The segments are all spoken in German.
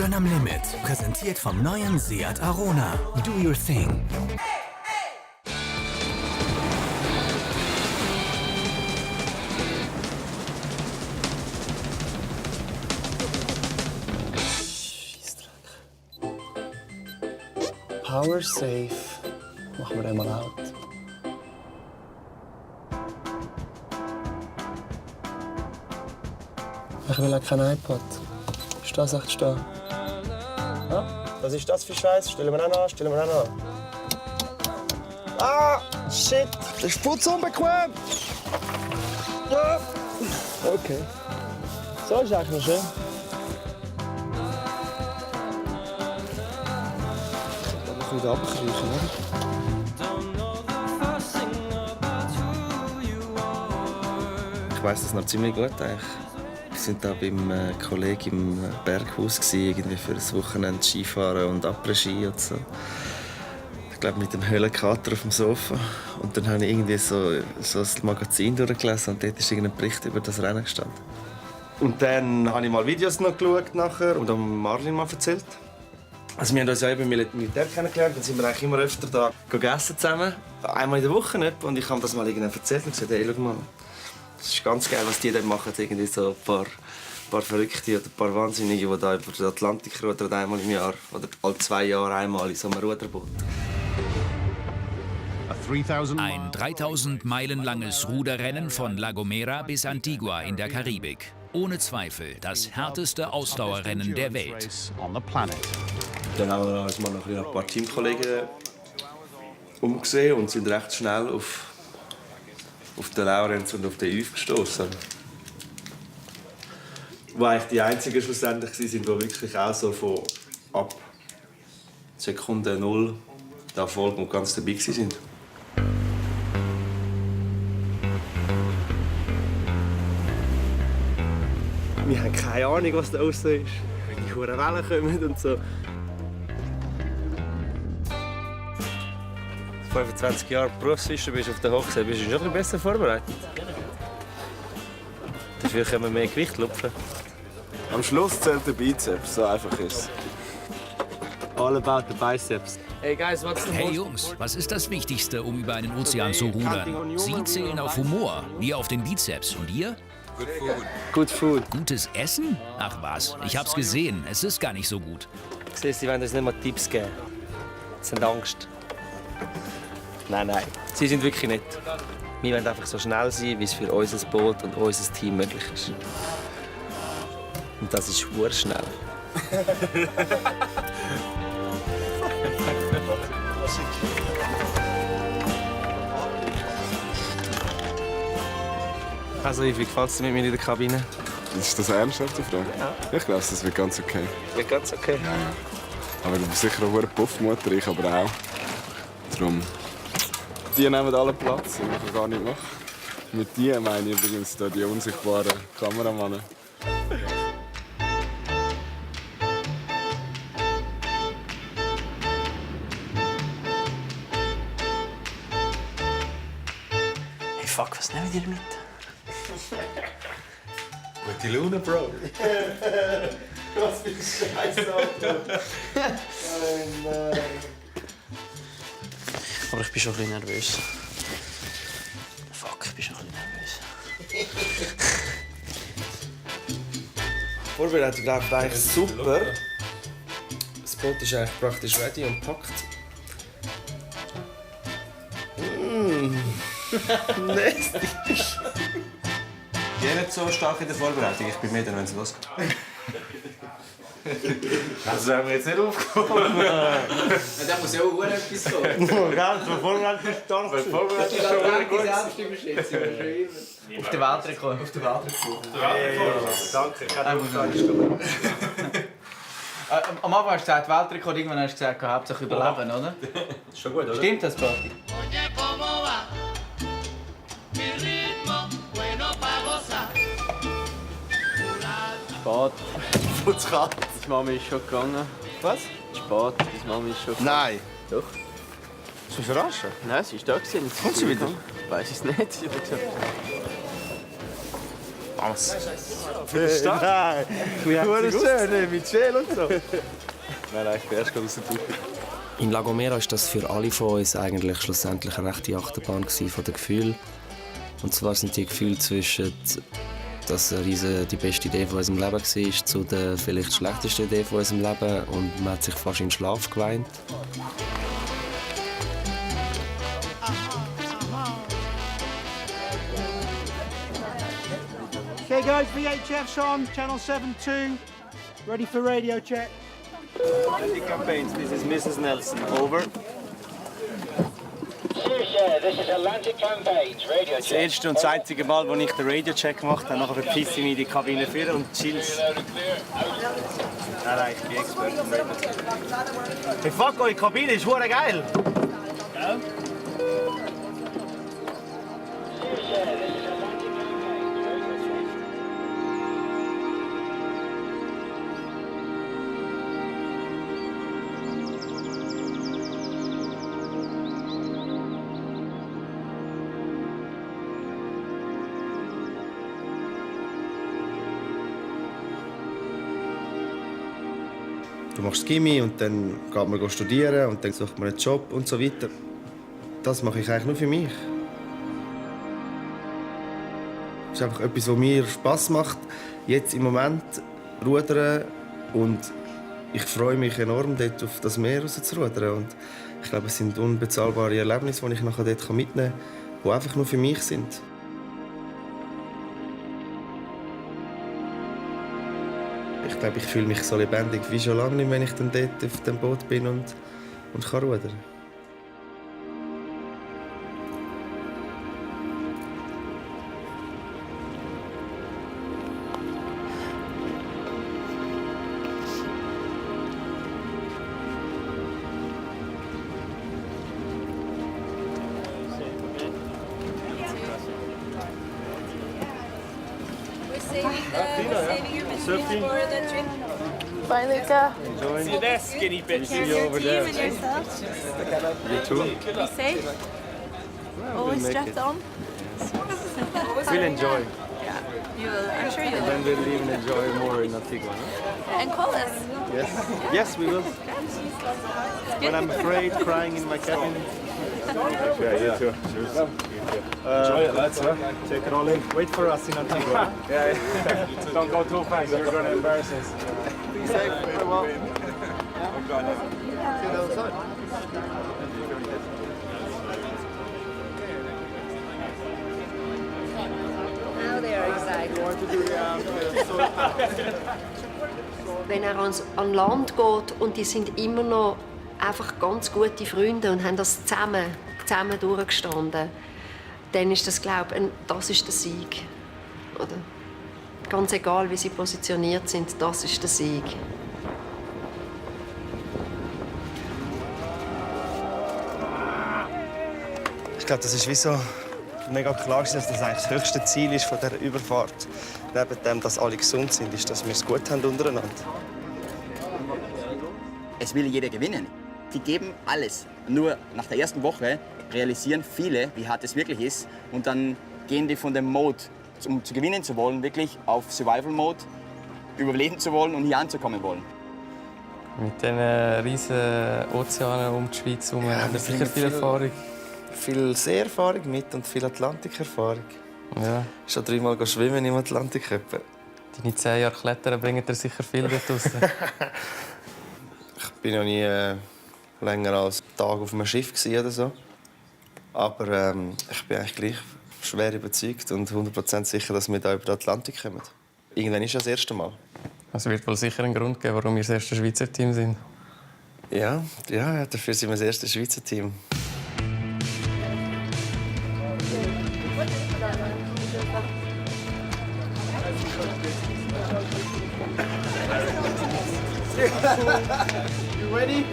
Fahren am Limit. Präsentiert vom neuen Seat Arona. Do your thing. Power Safe. Machen wir den mal out. Ich will auch kein iPod. Ist das echt da? Ja? Was ist das für Scheiß? Stellen wir auch an, Ah, shit! Das ist putzunbequem! Ja. Okay. So ist eigentlich noch schön. Da muss ich wieder runterkriechen, oder? Ich weiss das noch ziemlich gut eigentlich. Wir waren da beim Kollegen im Berghaus, irgendwie für ein Wochenende Skifahren und Après-Ski und so. Ich glaube, mit dem Höhlenkater auf dem Sofa. Und dann habe ich irgendwie so ein Magazin durchgelesen und dort ist irgendein Bericht über das Rennen gestanden. Und dann habe ich mal Videos noch geschaut nachher und dann Marlin mal erzählt. Also wir haben uns ja eben im Militär kennengelernt, dann sind wir eigentlich immer öfter da gegessen zusammen. Einmal in der Woche nicht. Und ich habe das mal irgendwann erzählt und gesagt, hey, schau mal, das ist ganz geil, was die dort machen. Irgendwie so ein paar Verrückte oder ein paar Wahnsinnige, die da über den Atlantik rudern, einmal im Jahr oder alle 2 Jahre einmal in so einem Ruderboot. Ein 3000 Meilen langes Ruderrennen von La Gomera bis Antigua in der Karibik. Ohne Zweifel das härteste Ausdauerrennen der Welt. Dann haben wir uns mal noch ein paar Teamkollegen umgesehen und sind recht schnell auf den Laurenz und auf den Yves gestoßen. Die eigentlich die einzigen schlussendlich waren, die wirklich auch so von ab Sekunde 0 der Erfolg und ganz dabei waren. Wir haben keine Ahnung, was da aussen ist. Wenn die hohen Wellen kommen und so. 25 Jahre Berufsfischer bist auf der Hochsee, bist du schon ein bisschen besser vorbereitet. Dafür können wir mehr Gewicht lupfen. Am Schluss zählt der Bizeps, so einfach ist es. All about the biceps. Hey guys, what's the Hey Jungs, was ist das Wichtigste, um über einen Ozean zu rudern? Sie zählen auf Humor, wir auf den Bizeps. Und ihr? Good food. Gutes Essen? Ach was, ich hab's gesehen. Es ist gar nicht so gut. Siehst du, sie wollen uns nicht mal Tipps geben. Sie haben Angst. Nein. Sie sind wirklich nett. Wir wollen einfach so schnell sein, wie es für unser Boot und unser Team möglich ist. Und das ist schnell. Also, wie gefällt es dir mit mir in der Kabine? Ist das eine ernsthafte Frage? Ja. Ich glaube, das wird ganz okay. Wird ganz okay. Ja. Aber du bist sicher eine Puffmutter, ich aber auch. Darum. Die nehmen alle Platz, ich kann gar nicht machen. Mit die meine ich übrigens da die unsichtbaren Kameramannen. Hey fuck, was nehmen die mit? Gute Laune, Bro. Was für ein Scheiß, Alter. Nein. Aber ich bin schon ein bisschen nervös. Fuck, ich bin schon ein bisschen nervös. Die Vorbereitung läuft eigentlich super. Das Boot ist eigentlich praktisch ready und packt. Nasty. Geh nicht so stark in der Vorbereitung, ich bin mehr dann, wenn es losgeht. Das haben wir jetzt nicht aufgehoben. Da muss ja auch etwas kommen. Ganz Vorbereitung ist stark. Vorbereitung ist schon gut. Auf den Weltrekord. Auf den Weltrekord. Danke, keine Am Anfang hast du gesagt, Weltrekord, irgendwann hast du gesagt, hauptsächlich überleben, oder? Ist schon gut, oder? Stimmt das, Party? Spät. Putz kalt. Die Mami ist schon gegangen. Was? Spät, die Mami ist schon gegangen. Nein. Doch. Hast du mich verarschen? Nein, sie ist da gewesen. Kommt sie wieder? Ich weiß es nicht. Sie hat gesagt. Vamos. Nein, schön, mit Schäl und so. Nein, ich bin erst gerade aus der Tüte. In La Gomera war das für alle von uns eigentlich schlussendlich eine rechte Achterbahn von den Gefühlen. Und zwar sind die Gefühle zwischen, dass die beste Idee von unserem Leben war, zu der vielleicht schlechtesten Idee von unserem Leben. Und man hat sich fast in den Schlaf geweint. Okay guys, VHF's on, channel 7-2, ready for radio check. Atlantic Campaigns, this is Mrs. Nelson, over. This is Atlantic Campaigns, radio check. Das erste und das einzige Mal, wo ich den Radio-Check gemacht habe, nachher verpisse ich mich in die Kabine vor und chill's. Nein, ich bin Experte im Radio-Check. Hey, fuck, eure Kabine ist hure geil! Ja? Du machst Gymi und dann geht man studieren und dann sucht man einen Job und so weiter. Das mache ich eigentlich nur für mich. Es ist einfach etwas, was mir Spass macht, jetzt im Moment rudern. Und ich freue mich enorm, dort auf das Meer raus zu rudern. Und ich glaube, es sind unbezahlbare Erlebnisse, die ich nachher dort mitnehmen kann, die einfach nur für mich sind. Ich glaube, ich fühle mich so lebendig wie schon lange nicht, wenn ich dann dort auf dem Boot bin und kann rudern. Bye, Luca. See you there, skinny bitch. See you over there. And yourself. You too. Be safe. Always strapped on. We'll enjoy. Yeah, you will. I'm sure you will. Then we'll even enjoy more in Antigua. No? And call us. Yes. Yes, we will. When I'm afraid, crying in my cabin. Yeah, you too. Cheers. Enjoy it, lads. Take it all in. Wait for us in Antigua. Yeah. Don't go too fast. You're going to embarrass us. Be safe. Farewell. Now they are excited. Wenn er an Land geht und die sind immer noch einfach ganz gute Freunde und haben das zusammen durchgestanden, dann ist das, glaube ich, das ist der Sieg. Oder? Ganz egal, wie sie positioniert sind, das ist der Sieg. Ich glaube, das ist wie so mega klar, dass das eigentlich das höchste Ziel ist von dieser Überfahrt. Neben dem, dass alle gesund sind, ist, dass wir es gut haben untereinander. Es will jeder gewinnen. Die geben alles. Nur nach der ersten Woche realisieren viele, wie hart es wirklich ist. Und dann gehen die von dem Mode, um zu gewinnen zu wollen, wirklich auf Survival-Mode, überleben zu wollen und hier anzukommen wollen. Mit diesen riesen Ozeanen um die Schweiz herum haben wir sicher viel Erfahrung. Viel Seeerfahrung mit und viel Atlantikerfahrung. Ja. Schon 3-mal schwimmen im Atlantik. Deine 10 Jahre Klettern bringen dir sicher viel dort raus. Ich bin noch nie länger als einen Tag auf einem Schiff oder so. Aber ich bin eigentlich gleich schwer überzeugt und 100% sicher, dass wir hier über den Atlantik kommen. Irgendwann ist das erste Mal. Es wird wohl sicher einen Grund geben, warum wir das erste Schweizer Team sind. Ja, dafür sind wir das erste Schweizer Team. You ready?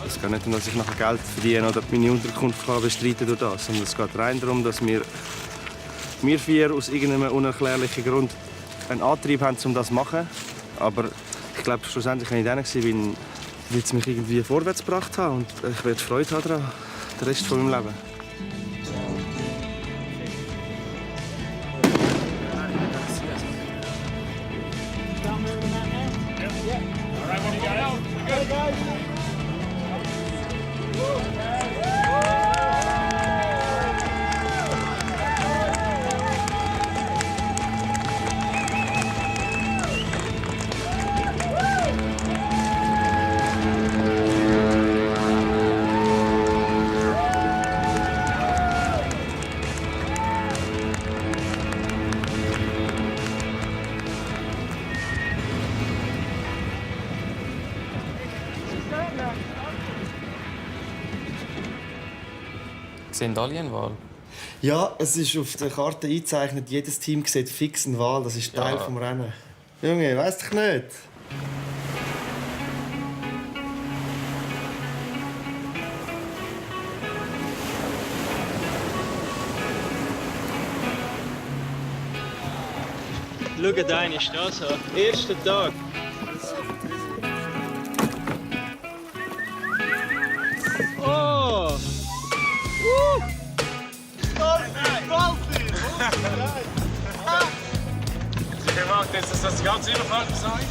Es geht nicht darum, dass ich nachher Geld verdiene oder meine Unterkunft bestreiten durch das, sondern es geht rein darum, dass wir 4 aus irgendeinem unerklärlichen Grund einen Antrieb haben, um das zu machen. Aber Ich glaube, schlussendlich war ich dann, weil es mich irgendwie vorwärts gebracht hat. Und ich werde Freude haben daran, den Rest von meinem Leben. Sehen alle eine Wahl? Ja, es ist auf der Karte eingezeichnet, jedes Team sieht fix eine Wahl. Das ist Teil des Rennen. Junge, weiss ich nicht. Schaut einen, ist das so? Erster Tag. Oh! Sie gemacht, ist das die ganze Überfahrt gesagt?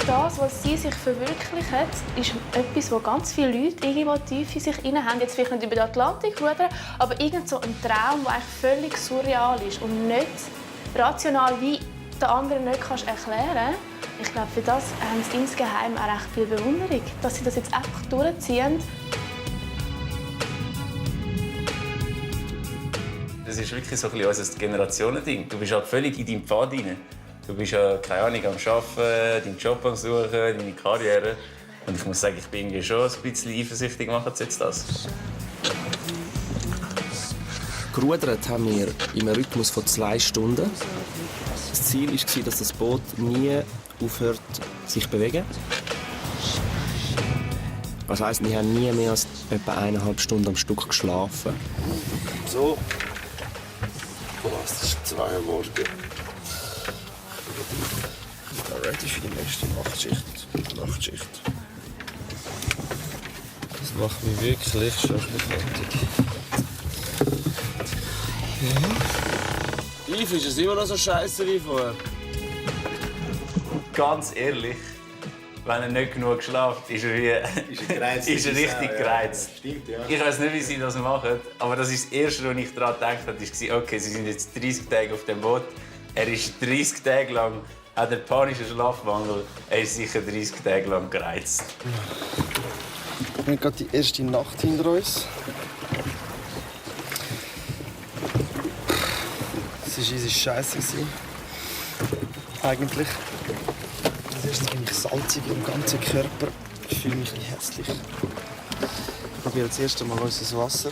Das, was sie sich verwirklichen, ist etwas, wo ganz viele Leute irgendwo tief in sich haben. Jetzt vielleicht nicht über den Atlantik rudern, aber irgend so ein Traum, der eigentlich völlig surreal ist und nicht rational, wie der andere nicht erklären kannst. Ich glaube, für das haben sie insgeheim auch recht viel Bewunderung, dass sie das jetzt einfach durchziehen. Das ist wirklich so ein bisschen unser Generationending. Du bist halt völlig in deinem Pfad rein. Du bist ja, keine Ahnung, am Arbeiten, deinen Job am Suchen, deine Karriere. Und ich muss sagen, ich bin irgendwie schon ein bisschen eifersüchtig, machen sie jetzt das. Gerudert haben wir in einem Rhythmus von 2 Stunden. Das Ziel war, dass das Boot nie aufhört, sich zu bewegen. Das heisst, wir haben nie mehr als etwa 1,5 Stunden am Stück geschlafen. So. Es ist 2 Uhr morgens. Ich bin ready für die nächste Nachtschicht. Das macht mich wirklich schon fertig. Yves, ist es immer noch so scheiße wie vorher? Ganz ehrlich, wenn er nicht genug geschlafen ist er richtig gereizt. Stimmt, ja. Ich weiß nicht, wie sie das machen, aber das ist das Erste, was ich daran gedacht habe, war, okay, sie sind jetzt 30 Tage auf dem Boot. Er ist 30 Tage lang, hat einen panischen Schlafmangel. Er ist sicher 30 Tage lang gereizt. Wir haben gerade die erste Nacht hinter uns. Es war easy scheiße. Eigentlich. Als erstes bin ich salzig im ganzen Körper. Ich fühle mich ein bisschen hässlich. Ich probiere das erste Mal unser Wasser.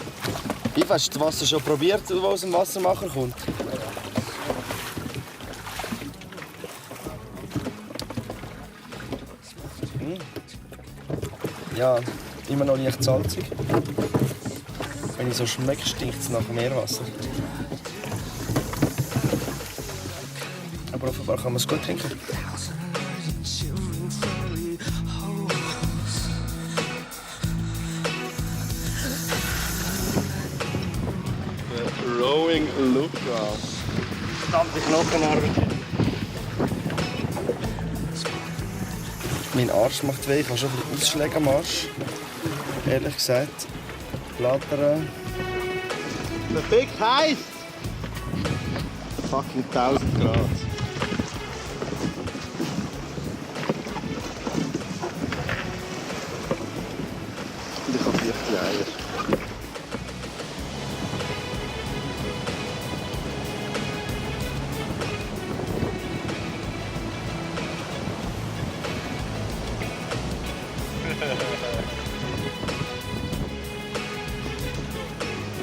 Yves, hast du das Wasser schon probiert, das aus dem Wassermacher kommt? Ja, immer noch leicht salzig. Wenn ich so schmecke, stinkt es nach Meerwasser. Aber offenbar kann man es gut trinken. Rowing Lookout. Verdammte Knochenarbeit. Mein Arsch macht weh, ich habe schon ein bisschen Ausschläge am Arsch. Ehrlich gesagt. Plattern. Perfekt heiß! Fucking 1000 Grad. Und ich habe 4 Eier.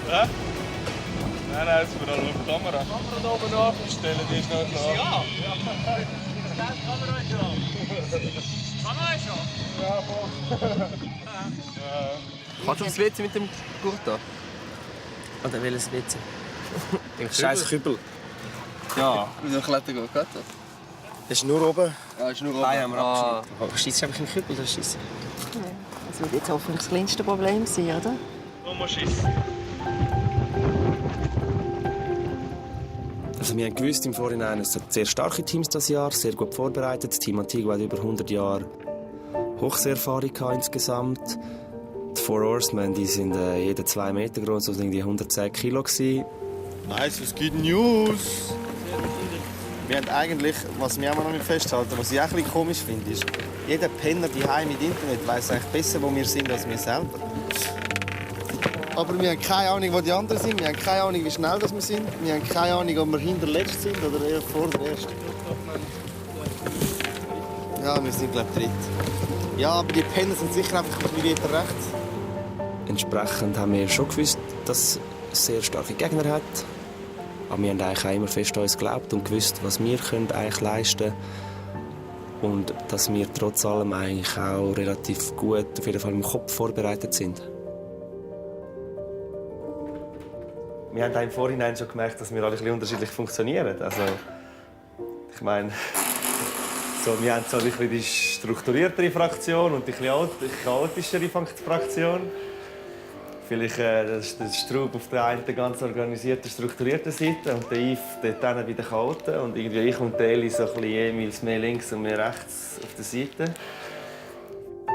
Ja? Nein, jetzt vor allem auf die Kamera. Die Kamera da oben aufstellen, die ist noch klar. Ja, die Kamera ist schon. Die Kamera ist schon? Ja, voll. Kannst du aufs WC mit dem Gurt da? Oder welches WC? Scheiß Kübel. Ja. Wieso Klettergurt geht das? Ist nur oben? Ja, ist nur oben. Nein, haben wir abgeschnitten. Schießt einfach im Kübel, das schießt. Das wird jetzt hoffentlich das kleinste Problem sein, oder? Nochmal schießen. Also wir haben gewusst im Vorhinein, es hat sehr starke Teams das Jahr, sehr gut vorbereitet. Das Team Antigua hat über 100 Jahre Hochseerfahrung insgesamt. Die Four Horsemen, die sind jede 2 Meter groß, also irgendwie 110 Kilo gewesen. Nice, was gibt News? Wir haben eigentlich, was wir auch noch nicht festhalten, was ich auch ein bisschen komisch finde, ist, jeder Penner daheim mit Internet weiss eigentlich besser, wo wir sind, als wir selber. Aber wir haben keine Ahnung, wo die anderen sind. Wir haben keine Ahnung, wie schnell wir sind. Wir haben keine Ahnung, ob wir hinterletzt sind oder eher vor der Ersten. Ja, wir sind, glaube ich, dritt. Ja, aber die Penner sind sicher einfach ein bisschen weiter rechts. Entsprechend haben wir schon gewusst, dass es sehr starke Gegner hat. Aber wir haben eigentlich auch immer fest an uns geglaubt und gewusst, was wir eigentlich leisten können. Und dass wir trotz allem eigentlich auch relativ gut, auf jeden Fall im Kopf vorbereitet sind. Wir haben im Vorhinein schon gemerkt, dass wir alle ein bisschen unterschiedlich funktionieren. Also, ich meine, wir haben so ein bisschen die strukturiertere Fraktion und die chaotischere Fraktion. Vielleicht der Straub auf der einen ganz organisierten, strukturierten Seite und der Yves dort bei den Chaoten. Und irgendwie ich und Eli so ein bisschen jeweils mehr links und mehr rechts auf der Seite.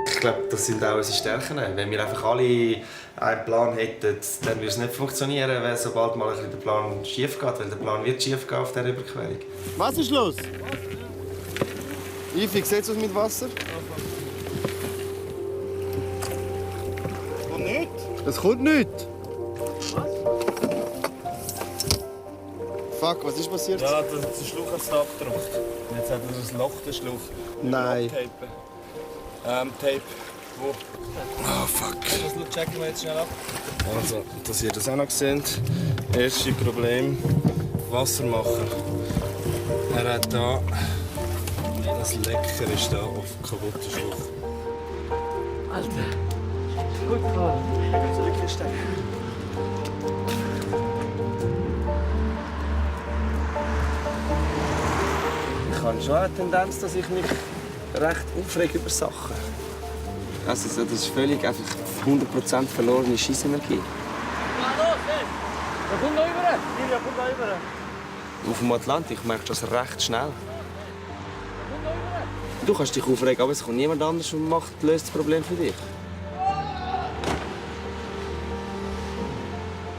Ich glaube, das sind auch unsere Stärken. Wenn wir einfach alle einen Plan hätten, dann würde es nicht funktionieren, wenn sobald mal der Plan schief geht, weil der Plan wird schief gehen auf dieser Überquerung. Was ist los? Yves, wie sieht es aus mit Wasser? Kommt nicht? Es kommt nicht. Fuck, was ist passiert? Ja, der Schluch hat es abgedrückt. Jetzt hat er ein Loch, der Schluch. Nein. Tape. Wo? Oh, fuck. Das checken wir jetzt schnell ab. Also, dass ihr das auch noch seht. Erstes Problem: Wassermacher. Er hat da. Das Lecker ist da auf dem kaputten Schluch. Alter. Gut, Karl. Zurückstecken. Ich habe schon eine Tendenz, dass ich mich recht aufrege über Sachen. Also das ist völlig einfach 100% verlorene Scheissenergie. Da kommt da rüber! Julia, komm da rüber! Auf dem Atlantik merkst du das recht schnell. Du kannst dich aufregen, aber es kommt niemand anders und löst das Problem für dich.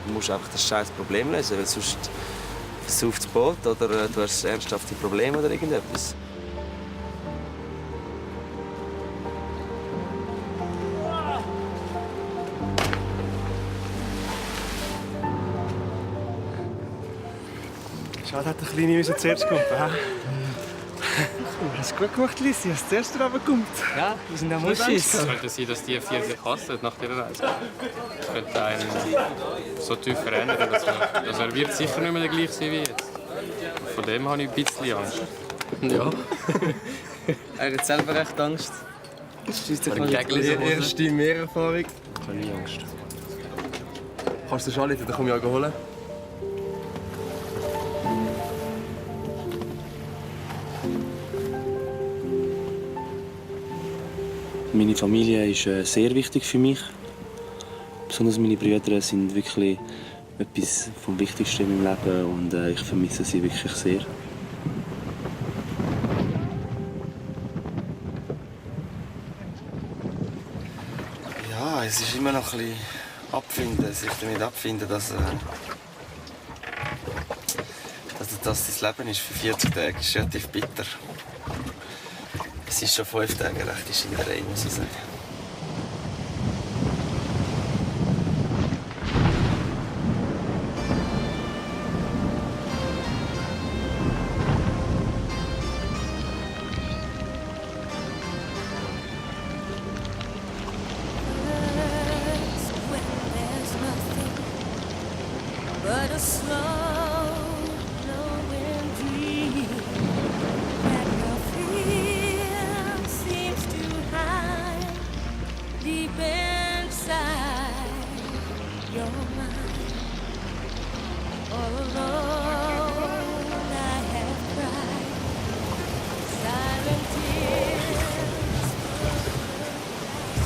Du musst einfach das scheiß Problem lösen, weil sonst sauft das Boot oder du hast ernsthafte Probleme oder irgendetwas. Schade, hat der Kleine zuerst kommen. Hast du gut gemacht, Lissi, dass du zuerst runterkommt. Ja, wir sind am Es Ausschießen. könnte sein, dass die 4 sich hassen nach dieser Reise. Das könnte einen so tief verändern, dass er wird sicher nicht mehr der gleiche sein wie jetzt. Von dem habe ich ein bisschen Angst. Ja. Er hat selber recht Angst. Erste Meererfahrung. Ich habe nie Angst. Kannst du schon anrufen, dann komme ich auch holen. Meine Familie ist sehr wichtig für mich. Besonders meine Brüder sind wirklich etwas vom Wichtigsten in meinem Leben und ich vermisse sie wirklich sehr. Ja, es ist immer noch ein bisschen abfinden, sich damit abfinden, dass das dein Leben ist für 40 Tage. Das ist relativ bitter. Es ist schon 5 Tage rechte Schinderei, muss ich sagen. But a slow blowing breeze that no fear seems to hide.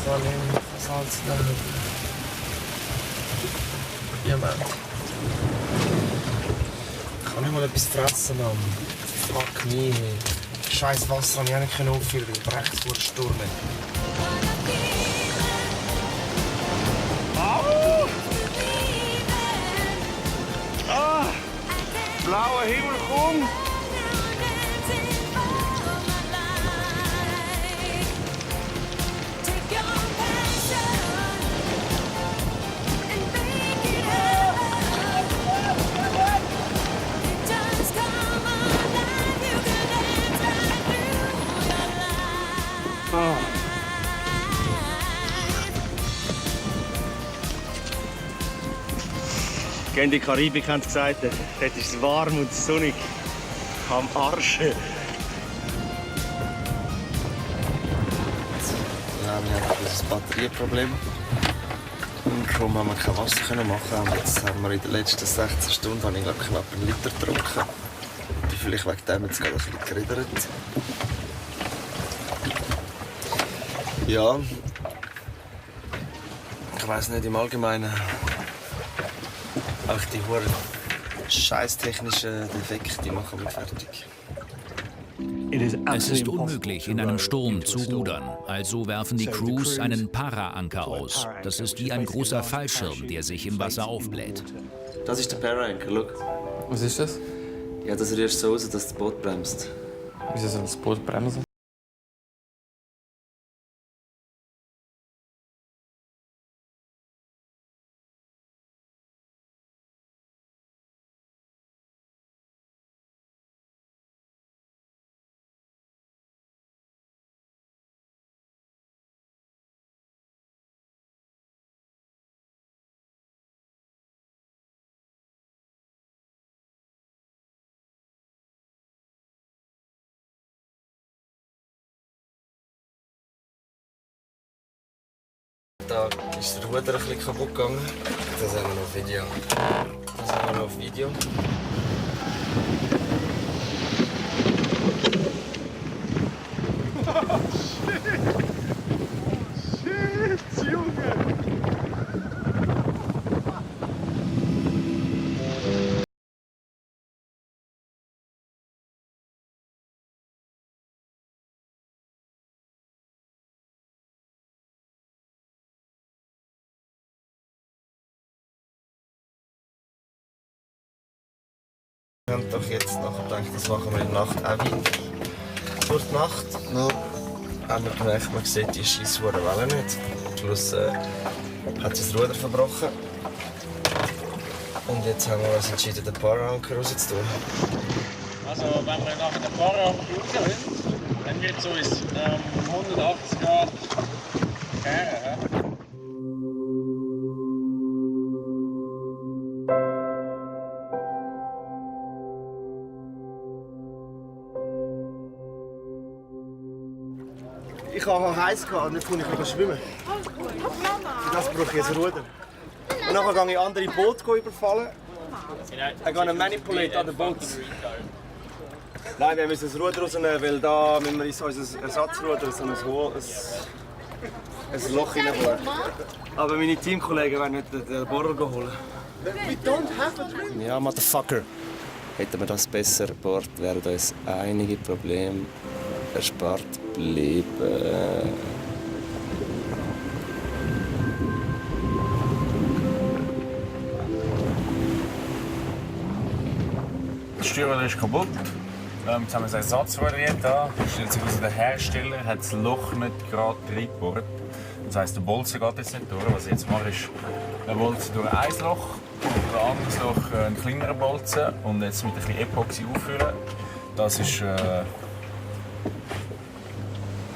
kann nicht Salz nehmen. Jemand. Ich kann nicht mal etwas fressen, Mann. Fuck me. Scheiß Wasser habe ich auch nicht auffüllen, weil ich rechts vor Sturm. Au! Ah! Blauer Himmel, komm! Gehen in die Karibik, haben sie gesagt. Dort ist es warm und sonnig. Am Arsch. Ja, wir haben ein Batterieproblem. Und darum haben wir kein Wasser machen. Und jetzt haben wir in den letzten 16 Stunden habe ich, glaube ich, knapp einen Liter getrunken. Und vielleicht wegen dem jetzt gerade ein bisschen geredet. Ja. Ich weiss nicht, im Allgemeinen. Auch die hohen scheißtechnischen Defekte, die machen mich fertig. Es ist unmöglich, in einem Sturm zu rudern. Also werfen die Crews einen Para-Anker aus. Das ist wie ein großer Fallschirm, der sich im Wasser aufbläht. Das ist der Para-Anker, schau. Was ist das? Ja, das rührst so raus, dass das Boot bremst. Wieso soll das Boot bremsen? Da ist der Ruder ein bisschen kaputt gegangen. Das haben wir noch auf Video. Shit, Junge! Wir haben doch jetzt nachher gedacht, das machen wir in der Nacht auch weiter. Durch die Nacht noch haben wir gemerkt, man sieht die scheisshohen Wellen nicht. Am Schluss hat sie das Ruder verbrochen. Und jetzt haben wir uns entschieden, den Para-Anker rauszutun. Also, wenn wir nachher den Para-Anker rausholen, dann wird es uns 180 Grad kehren. Ich habe heiß gehabt und jetzt muss ich schwimmen. Für das brauche ich ein Ruder. Und nachher gehe ich andere Boote überfallen. I'm gonna manipulate other boats. Nein, wir müssen das Ruder rausnehmen, weil da müssen wir in unser Ersatzruder so ein Loch reinbohren. Aber meine Teamkollegen werden nicht den Bohrer holen. Ja, Motherfucker. Hätten wir das besser gebohrt, wären uns einige Probleme erspart geblieben. Das Steuerrad ist kaputt. Jetzt haben wir ein Ersatzruder da. Stellt sich also der Hersteller hat das Loch nicht gerade reingebohrt. Das heisst, der Bolzen geht jetzt nicht durch. Was ich jetzt mache, ist ein Bolzen durch ein Loch und ein anderes Loch ein kleinerer Bolzen und jetzt mit ein bisschen Epoxy auffüllen. Das ist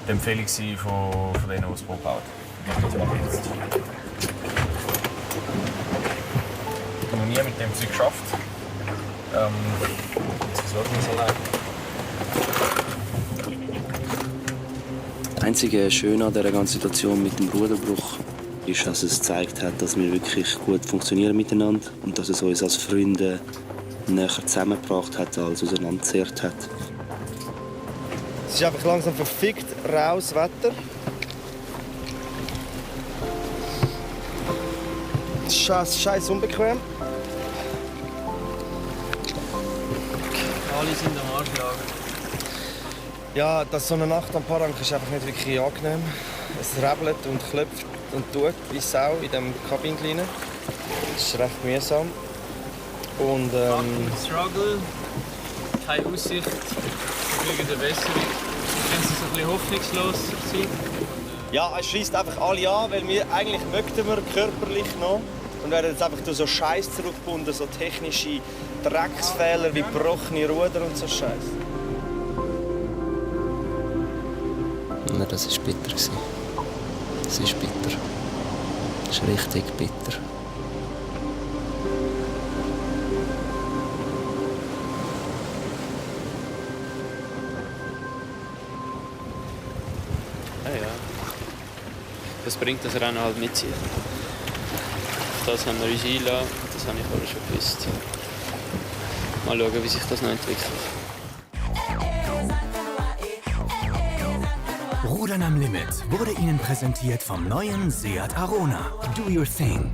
die Empfehlung von denen, die das Boot bauen. Das mache ich jetzt. Ich habe noch nie mit dem Zeug geschafft. Jetzt versorgen wir es allein. Das einzige Schöne an dieser ganzen Situation mit dem Ruderbruch ist, dass es gezeigt hat, dass wir wirklich gut funktionieren miteinander und dass es uns als Freunde näher zusammengebracht hat, als auseinandergezerrt hat. Es ist einfach langsam verfickt raues Wetter. Scheiß unbequem. Alle sind am Anschlag. Ja, so eine Nacht am Parank ist einfach nicht wirklich angenehm. Es rebelt und klopft und tut wie Sau in diesem Kabinchen. Das ist recht mühsam. Und Struggle, keine Aussicht auf irgendeine Besserung. Können Sie so ein bisschen hoffnungslos sein? ja, es schießt einfach alle an, weil eigentlich möchten wir körperlich noch. Und werden jetzt einfach durch so Scheiß zurückgebunden, so technische Drecksfehler wie gebrochene Ruder und so Scheiß. Ja, das war bitter. Das ist bitter. Das ist richtig bitter. Ja. Das bringt das Rennen halt mit sich. Auf das haben wir uns einlassen, das habe ich vorher schon gewusst. Mal schauen, wie sich das noch entwickelt. Rudern am Limit wurde Ihnen präsentiert vom neuen Seat Arona. Do your thing.